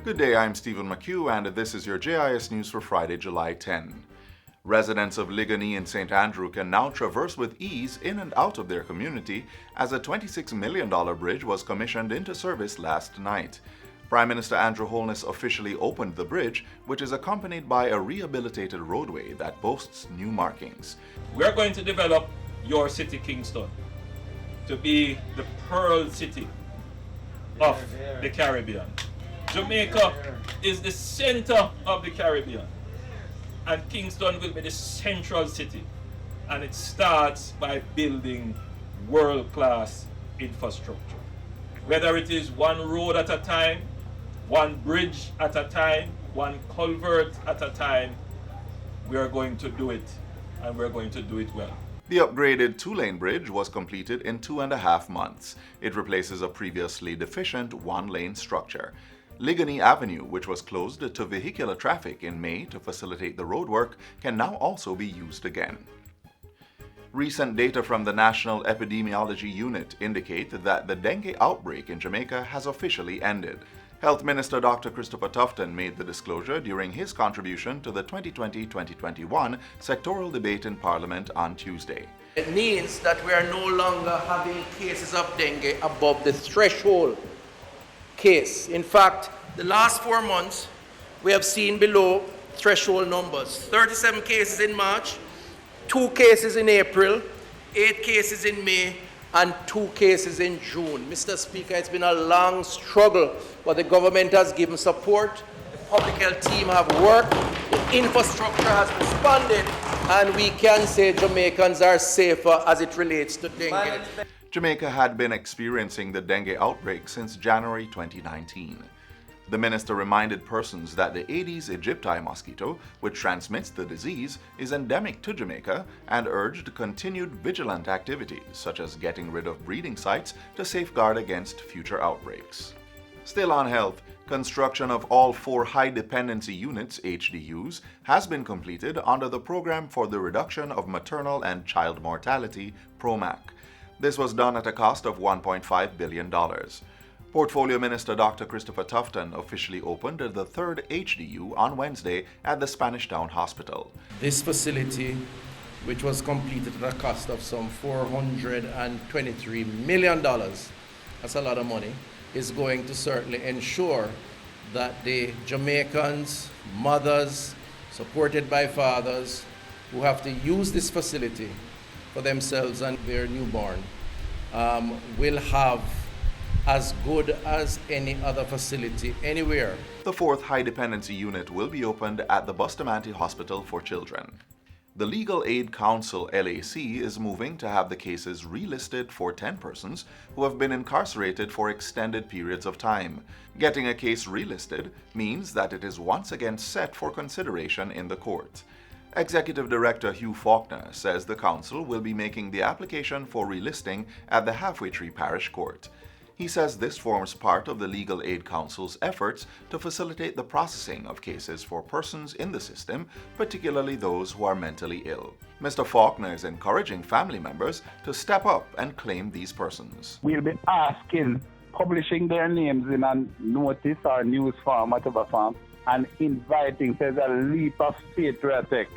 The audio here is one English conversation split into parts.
Good day, I'm Stephen McHugh, and this is your JIS news for Friday, July 10. Residents of Ligonier in St. Andrew can now traverse with ease in and out of their community as a $26 million bridge was commissioned into service last night. Prime Minister Andrew Holness officially opened the bridge, which is accompanied by a rehabilitated roadway that boasts new markings. We're going to develop your city, Kingston, to be the pearl city of the Caribbean. Jamaica is the center of the Caribbean, and Kingston will be the central city, and it starts by building world-class infrastructure. Whether it is one road at a time, one bridge at a time, one culvert at a time, we are going to do it, and we're going to do it well. The upgraded two-lane bridge was completed in 2.5 months. It replaces a previously deficient one-lane structure. Ligonier Avenue, which was closed to vehicular traffic in May to facilitate the roadwork, can now also be used again. Recent data from the National Epidemiology Unit indicate that the dengue outbreak in Jamaica has officially ended. Health Minister Dr. Christopher Tufton made the disclosure during his contribution to the 2020-2021 sectoral debate in Parliament on Tuesday. It means that we are no longer having cases of dengue above the threshold case. In fact, the last 4 months, we have seen below threshold numbers. 37 cases in March, 2 cases in April, 8 cases in May, and 2 cases in June. Mr. Speaker, it's been a long struggle, but the government has given support, the public health team have worked, the infrastructure has responded, and we can say Jamaicans are safer as it relates to dengue. Jamaica had been experiencing the dengue outbreak since January 2019. The minister reminded persons that the Aedes aegypti mosquito, which transmits the disease, is endemic to Jamaica and urged continued vigilant activities, such as getting rid of breeding sites to safeguard against future outbreaks. Still on health, construction of all 4 high dependency units, HDUs, has been completed under the Program for the Reduction of Maternal and Child Mortality, PROMAC. This was done at a cost of $1.5 billion. Portfolio Minister Dr. Christopher Tufton officially opened the 3rd HDU on Wednesday at the Spanish Town Hospital. This facility, which was completed at a cost of some $423 million, that's a lot of money, is going to certainly ensure that the Jamaicans, mothers, supported by fathers, who have to use this facility for themselves and their newborn, will have as good as any other facility anywhere. The 4th high dependency unit will be opened at the Bustamante Hospital for Children. The Legal Aid Council LAC is moving to have the cases relisted for 10 persons who have been incarcerated for extended periods of time. Getting a case relisted means that it is once again set for consideration in the court. Executive Director Hugh Faulkner says the council will be making the application for relisting at the Halfway Tree Parish Court. He says this forms part of the Legal Aid Council's efforts to facilitate the processing of cases for persons in the system, particularly those who are mentally ill. Mr. Faulkner is encouraging family members to step up and claim these persons. We'll be publishing their names in a notice or news form, whatever form, and inviting, there's a leap of faith we take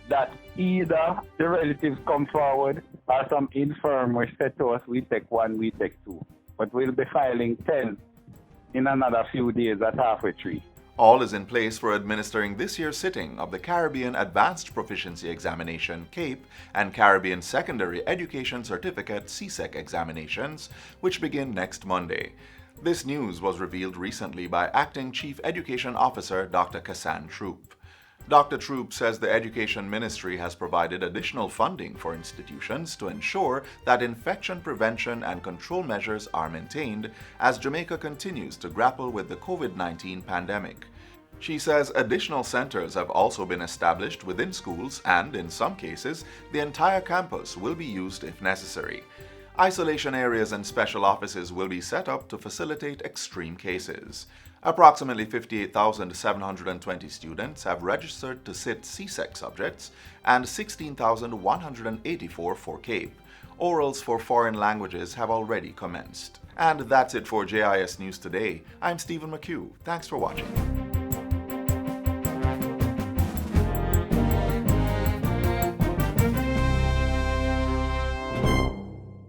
that either the relatives come forward or some infirmary said to us, we take 1, we take 2. But we'll be filing 10 in another few days at Halfway Tree. All is in place for administering this year's sitting of the Caribbean Advanced Proficiency Examination, CAPE, and Caribbean Secondary Education Certificate, CSEC examinations, which begin next Monday. This news was revealed recently by Acting Chief Education Officer Dr. Kassan Troop. Dr. Troop says the Education Ministry has provided additional funding for institutions to ensure that infection prevention and control measures are maintained as Jamaica continues to grapple with the COVID-19 pandemic. She says additional centers have also been established within schools and, in some cases, the entire campus will be used if necessary. Isolation areas and special offices will be set up to facilitate extreme cases. Approximately 58,720 students have registered to sit CSEC subjects and 16,184 for CAPE. orals for foreign languages have already commenced. And that's it for JIS News Today. I'm Stephen McHugh. Thanks for watching.